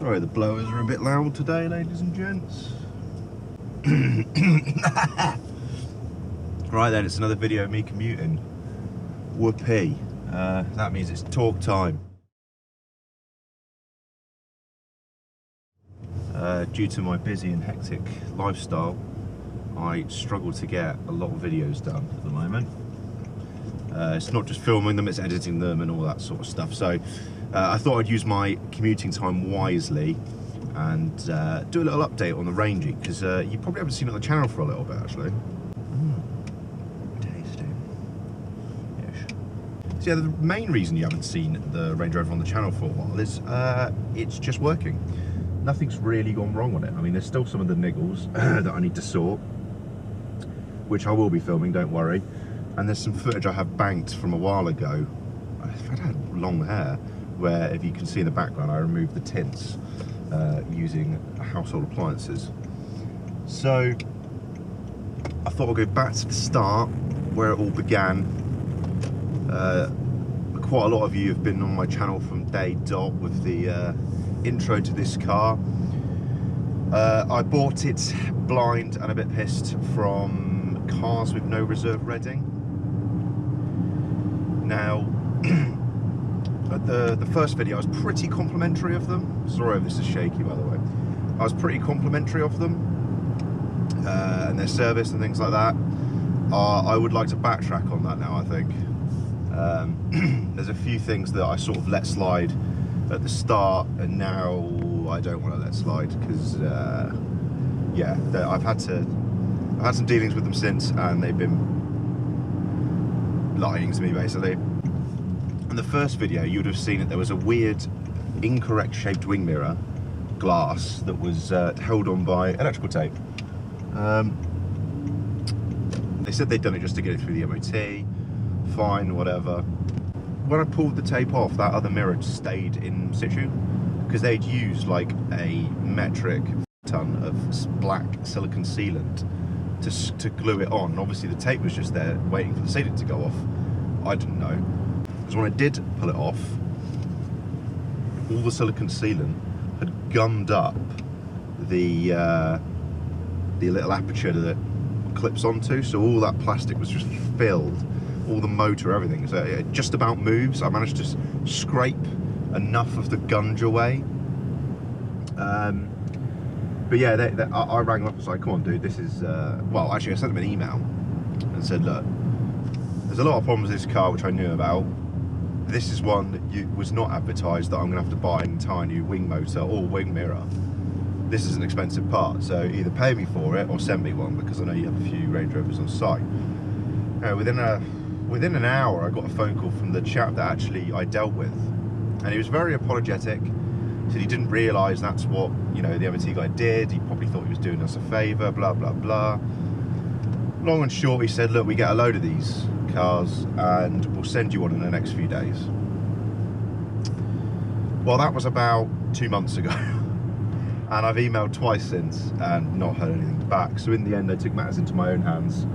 Sorry, the blowers are a bit loud today, ladies and gents. Right then, it's another video of me commuting. Whoopee. That means it's talk time. Due to my busy and hectic lifestyle, I struggle to get a lot of videos done at the moment. It's not just filming them, it's editing them and all that sort of stuff. So I thought I'd use my commuting time wisely and do a little update on the Rangy, because you probably haven't seen it on the channel for a little bit actually. Tasty. Yes. So yeah, the main reason you haven't seen the Range Rover on the channel for a while is it's just working. Nothing's really gone wrong on it. I mean, there's still some of the niggles that I need to sort, which I will be filming, don't worry. And there's some footage I have banked from a while ago. I've had long hair, where if you can see in the background, I removed the tints using household appliances. So I thought I'll go back to the start, where it all began. Quite a lot of you have been on my channel from day dot with the intro to this car. I bought it blind and a bit pissed from Cars with No Reserve Reading. Now, at the first video I was pretty complimentary of them. Sorry if this is shaky, by the way. I was pretty complimentary of them and their service and things like that. I would like to backtrack on that now, I think. There's a few things that I sort of let slide at the start, and now I don't want to let slide, because yeah, I've had some dealings with them since, and they've been lying to me basically. In the first video you would have seen that there was a weird incorrect shaped wing mirror glass that was held on by electrical tape. They said they'd done it just to get it through the MOT. Fine, whatever. When I pulled the tape off, that other mirror stayed in situ, because they'd used like a metric ton of black silicone sealant to glue it on. Obviously the tape was just there waiting for the sealant to go off. I didn't know, because when I did pull it off, all the silicone sealant had gummed up the little aperture that it clips onto, so all that plastic was just filled. All the motor, everything, so it just about moves. I managed to scrape enough of the gunge away. But yeah, I rang them up and was like, come on dude, this is, well actually I sent them an email and said, look, there's a lot of problems with this car which I knew about. This is one that was not advertised, that I'm going to have to buy an entire new wing motor or wing mirror. This is an expensive part, so either pay me for it or send me one, because I know you have a few Range Rovers on site. Within an hour I got a phone call from the chap that actually I dealt with, and he was very apologetic. Said he didn't realise that's what, you know, the MOT guy did. He probably thought he was doing us a favour, blah blah blah. Long and short, he said, look, we get a load of these cars and we'll send you one in the next few days. Well, that was about 2 months ago. And I've emailed twice since and not heard anything back. So in the end I took matters into my own hands,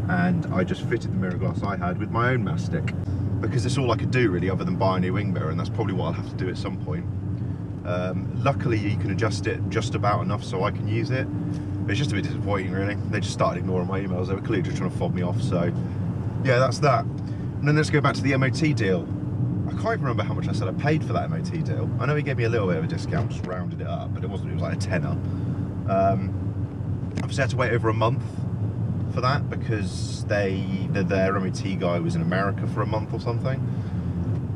and I just fitted the mirror glass I had with my own mastic, because it's all I could do really, other than buy a new wing mirror, and that's probably what I'll have to do at some point. Luckily you can adjust it just about enough so I can use it, but it's just a bit disappointing really. They just started ignoring my emails. They were clearly just trying to fob me off, so yeah, that's that. And then let's go back to the MOT deal. I can't even remember how much I said I paid for that MOT deal. I know he gave me a little bit of a discount, just rounded it up, but it wasn't, it was like a tenner. Obviously I had to wait over a month for that, because their MOT guy was in America for a month or something.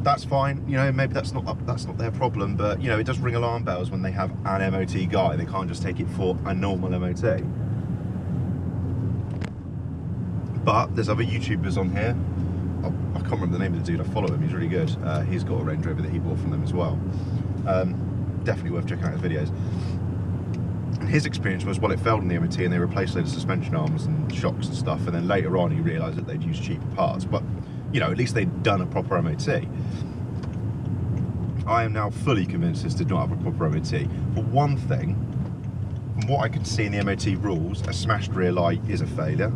That's fine, you know, maybe that's not their problem, but you know, it does ring alarm bells when they have an MOT guy. They can't just take it for a normal MOT. But there's other YouTubers on here. I can't remember the name of the dude, I follow him, he's really good. He's got a Range Rover that he bought from them as well. Definitely worth checking out his videos. And his experience was, well, it failed in the MOT and they replaced loads of suspension arms and shocks and stuff, and then later on he realised that they'd used cheaper parts, but you know, at least they'd done a proper MOT. I am now fully convinced this did not have a proper MOT. For one thing, from what I can see in the MOT rules, a smashed rear light is a failure.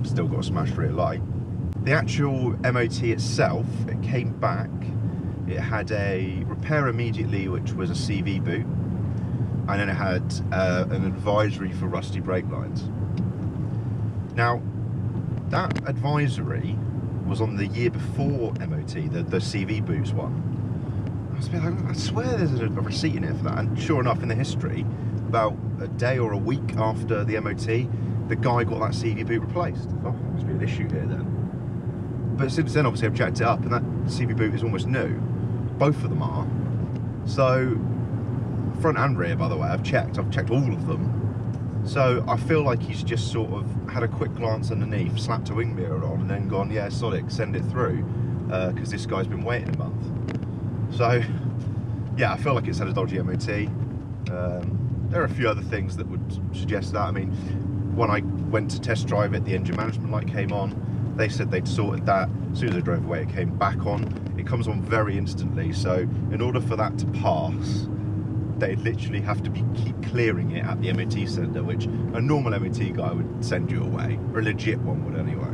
Still got a smashed rear light. The actual MOT itself, it came back It had a repair immediately, which was a CV boot, and then it had an advisory for rusty brake lines. Now, that advisory was on the year before MOT, the CV boots one. I swear there's a receipt in it for that, and sure enough, in the history, about a day or a week after the MOT, the guy got that CV boot replaced. Oh, there must be an issue here then. But since then, obviously, I've checked it up, and that CV boot is almost new. Both of them are. So, front and rear, by the way, I've checked all of them. So I feel like he's just sort of had a quick glance underneath, slapped a wing mirror on, and then gone, yeah, Sonic, send it through, because this guy's been waiting a month. So, yeah, I feel like it's had a dodgy MOT. There are a few other things that would suggest that. I mean, when I went to test drive it, the engine management light came on. They said they'd sorted that. As soon as I drove away, it came back on. It comes on very instantly. So in order for that to pass, they literally have to keep clearing it at the MOT centre, which a normal MOT guy would send you away, or a legit one would anyway.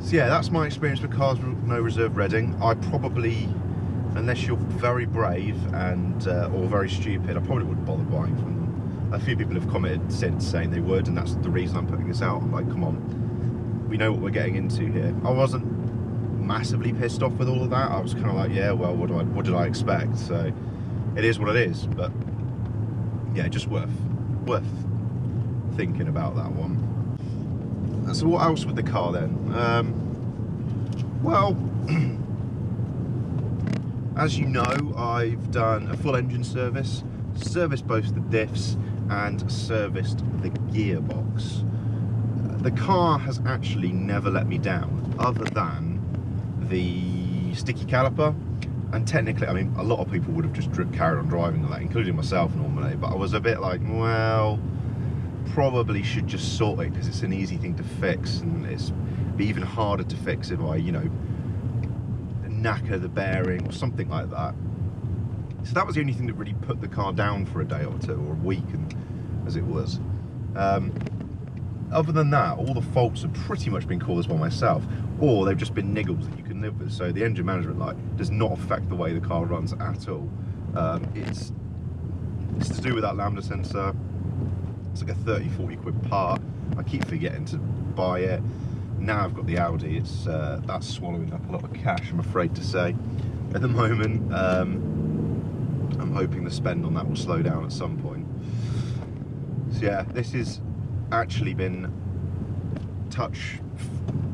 So yeah, that's my experience with cars with no reserve Reading. I probably, unless you're very brave and or very stupid, I probably wouldn't bother buying from them. A few people have commented since saying they would, and that's the reason I'm putting this out. I'm like, come on, we know what we're getting into here. I wasn't massively pissed off with all of that. I was kind of like, yeah, well, what did I expect? So it is what it is. But yeah, just worth thinking about that one. So what else with the car then? Well, as you know, I've done a full engine service, serviced both the diffs and serviced the gearbox. The car has actually never let me down, other than the sticky caliper. And technically, I mean, a lot of people would have just carried on driving with that, including myself normally, but I was a bit like, well, probably should just sort it, because it's an easy thing to fix, and it's be even harder to fix if I, you know, knacker the bearing or something like that. So that was the only thing that really put the car down for a day or two, or a week, and as it was. Other than that, all the faults have pretty much been caused by myself, or they've just been niggles that you can live with. So the engine management light does not affect the way the car runs at all. It's to do with that lambda sensor. It's like a 30-40 quid part. I keep forgetting to buy it. Now I've got the Audi, it's that's swallowing up a lot of cash, I'm afraid to say. At the moment, I'm hoping the spend on that will slow down at some point. So yeah, this has actually been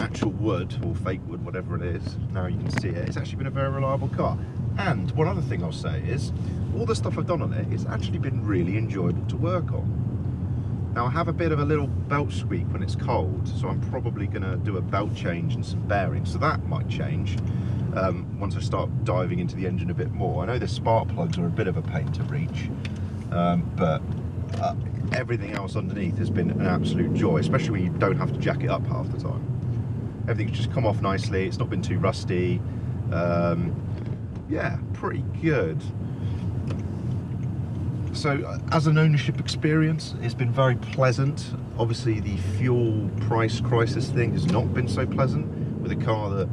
actual wood, or fake wood, whatever it is. Now you can see it. It's actually been a very reliable car. And one other thing I'll say is, all the stuff I've done on it, it's actually been really enjoyable to work on. Now I have a bit of a little belt squeak when it's cold, so I'm probably going to do a belt change and some bearings, so that might change once I start diving into the engine a bit more. I know the spark plugs are a bit of a pain to reach, but everything else underneath has been an absolute joy, especially when you don't have to jack it up half the time. Everything's just come off nicely, it's not been too rusty. Yeah, pretty good. So as an ownership experience, it's been very pleasant. Obviously the fuel price crisis thing has not been so pleasant with a car that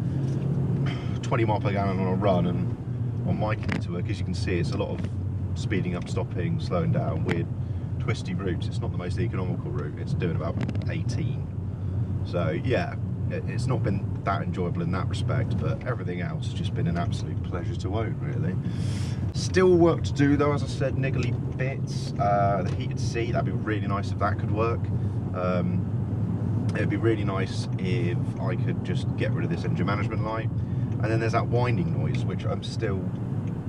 20 mile per gallon on a run, and on my commute to work, as you can see, it's a lot of speeding up, stopping, slowing down, weird twisty routes. It's not the most economical route, it's doing about 18. So yeah, it's not been that enjoyable in that respect, but everything else has just been an absolute pleasure to own, really. Still work to do though, as I said, niggly bits. The heated seat, that'd be really nice if that could work. It'd be really nice if I could just get rid of this engine management light. And then there's that winding noise, which I'm still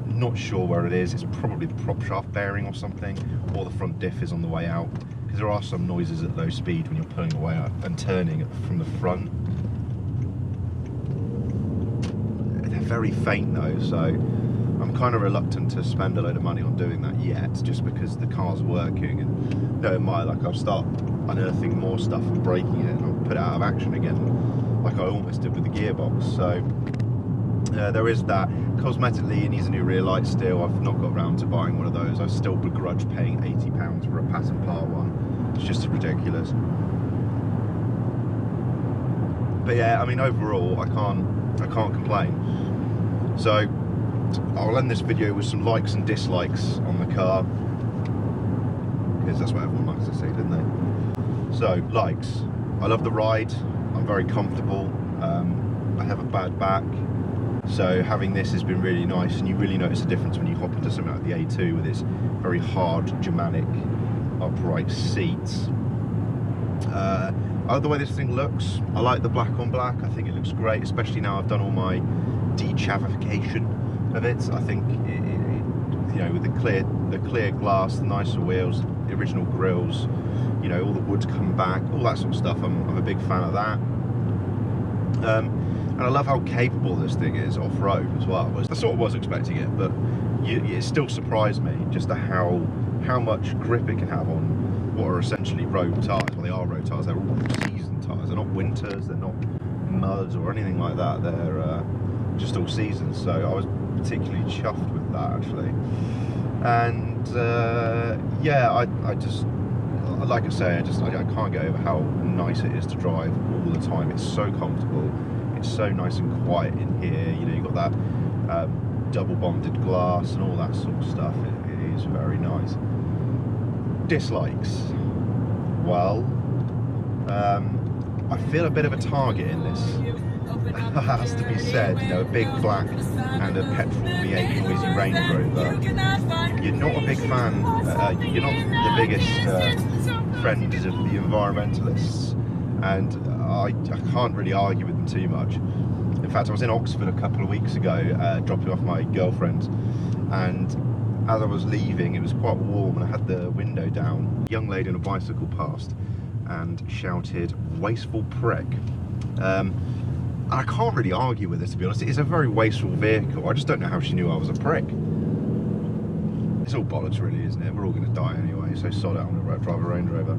not sure where it is. It's probably the prop shaft bearing or something, or the front diff is on the way out, because there are some noises at low speed when you're pulling away and turning from the front. They're very faint though, so I'm kind of reluctant to spend a load of money on doing that yet, just because the car's working, and no, it might, like, I'll start unearthing more stuff and breaking it, and I'll put it out of action again, like I almost did with the gearbox. So there is that. Cosmetically, it needs a new rear light still. I've not got around to buying one of those. I still begrudge paying £80 for a patent part one. It's just ridiculous. But yeah, I mean, overall, I can't complain. So I'll end this video with some likes and dislikes on the car, because that's what everyone likes to see, don't they? So, likes. I love the ride. I'm very comfortable. I have a bad back, so having this has been really nice, and you really notice the difference when you hop into something like the A2 with its very hard Germanic upright seats. I like the way this thing looks. I like the black on black. I think it looks great, especially now I've done all my de-chavification of it. I think you know, with the clear glass, the nicer wheels, the original grills, you know, all the wood's come back, all that sort of stuff. I'm a big fan of that. And I love how capable this thing is off-road as well. I sort of was expecting it, but it still surprised me just how much grip it can have on what are essentially road tyres. Well, they are road tyres. They're all season tyres. They're not winters. They're not muds or anything like that. They're just all seasons. So I was particularly chuffed with that, actually. And yeah, I just, like I say, I can't get over how nice it is to drive all the time. It's so comfortable. It's so nice and quiet in here. You know, you've got that double bonded glass and all that sort of stuff. It is very nice. Dislikes. Well, I feel a bit of a target in this. Has to be said, you know, a big black and a petrol V8 noisy Range Rover. You're not a big fan, you're not the biggest friend of the environmentalists, and I can't really argue with them too much. In fact, I was in Oxford a couple of weeks ago, dropping off my girlfriend, and as I was leaving, it was quite warm and I had the window down. A young lady on a bicycle passed and shouted, "Wasteful prick." I can't really argue with it, to be honest. It is a very wasteful vehicle. I just don't know how she knew I was a prick. It's all bollocks, really, isn't it? We're all going to die anyway, so sod it, I'm going to drive a Range Rover.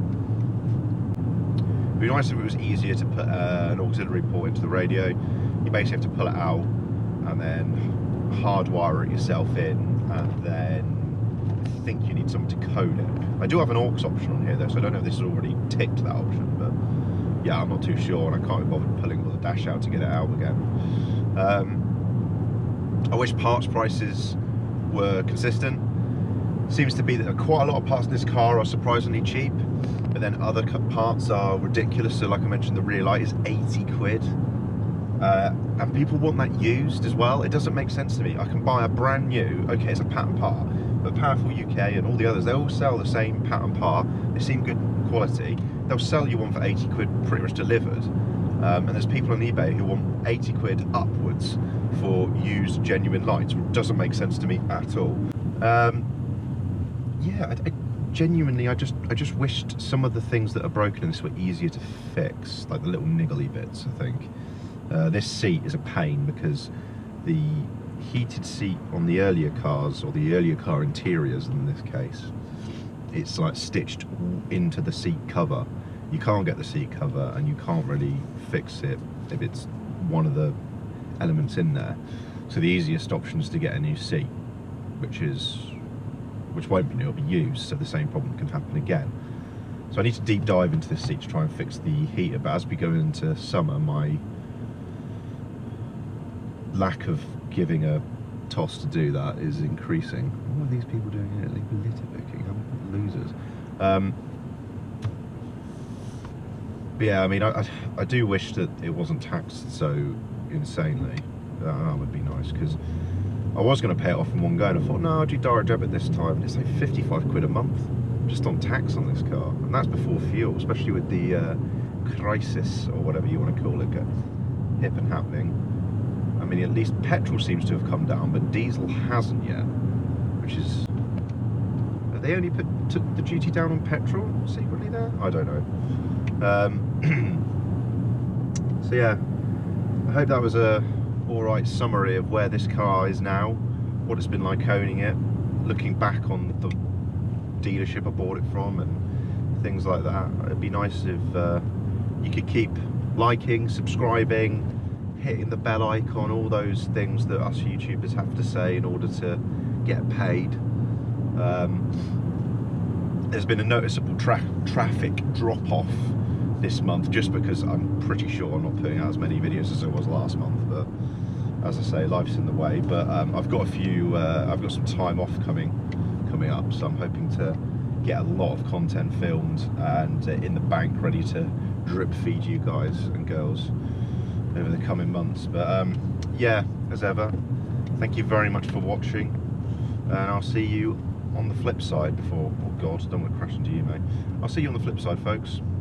It'd be nice if it was easier to put an auxiliary port into the radio. You basically have to pull it out and then hardwire it yourself in, and then I think you need something to code it. I do have an aux option on here, though, so I don't know if this has already ticked that option, but yeah, I'm not too sure, and I can't be bothered pulling the dash out to get it out again. I wish parts prices were consistent. Seems to be that quite a lot of parts in this car are surprisingly cheap, but then other parts are ridiculous. So like I mentioned, the rear light is 80 quid. And people want that used as well. It doesn't make sense to me. I can buy a brand new, okay, it's a pattern part, but Powerful UK and all the others, they all sell the same pattern part. They seem good quality. They'll sell you one for 80 quid pretty much delivered. And there's people on eBay who want 80 quid upwards for used genuine lights, which doesn't make sense to me at all. Yeah, I genuinely, I just wished some of the things that are broken in this were easier to fix, like the little niggly bits, I think. This seat is a pain because the heated seat on the earlier cars, or the earlier car interiors in this case, it's like stitched into the seat cover. You can't get the seat cover and you can't really fix it if it's one of the elements in there. So the easiest option is to get a new seat, which won't be new, it'll be used, so the same problem can happen again. So I need to deep dive into this seat to try and fix the heater, but as we go into summer, my lack of giving a toss to do that is increasing. What are these people doing here? They're litter picking, losers. But yeah, I mean, I do wish that it wasn't taxed so insanely. That would be nice, because I was going to pay it off in one go, and I thought, no, I'll do direct debit this time, and it's like 55 quid a month just on tax on this car, and that's before fuel, especially with the crisis, or whatever you want to call it, hip and happening. I mean, at least petrol seems to have come down, but diesel hasn't yet, which is... Have they only took the duty down on petrol secretly there? I don't know. So yeah, I hope that was a alright summary of where this car is now, what it's been like owning it, looking back on the dealership I bought it from and things like that. It'd be nice if you could keep liking, subscribing, hitting the bell icon, all those things that us YouTubers have to say in order to get paid. There's been a noticeable traffic drop-off this month, just because I'm pretty sure I'm not putting out as many videos as I was last month, but as I say, life's in the way. But I've got I've got some time off coming up, so I'm hoping to get a lot of content filmed and in the bank, ready to drip feed you guys and girls over the coming months. But yeah, as ever, thank you very much for watching, and I'll see you on the flip side before, oh god, don't want to crash into you, mate. I'll see you on the flip side, folks.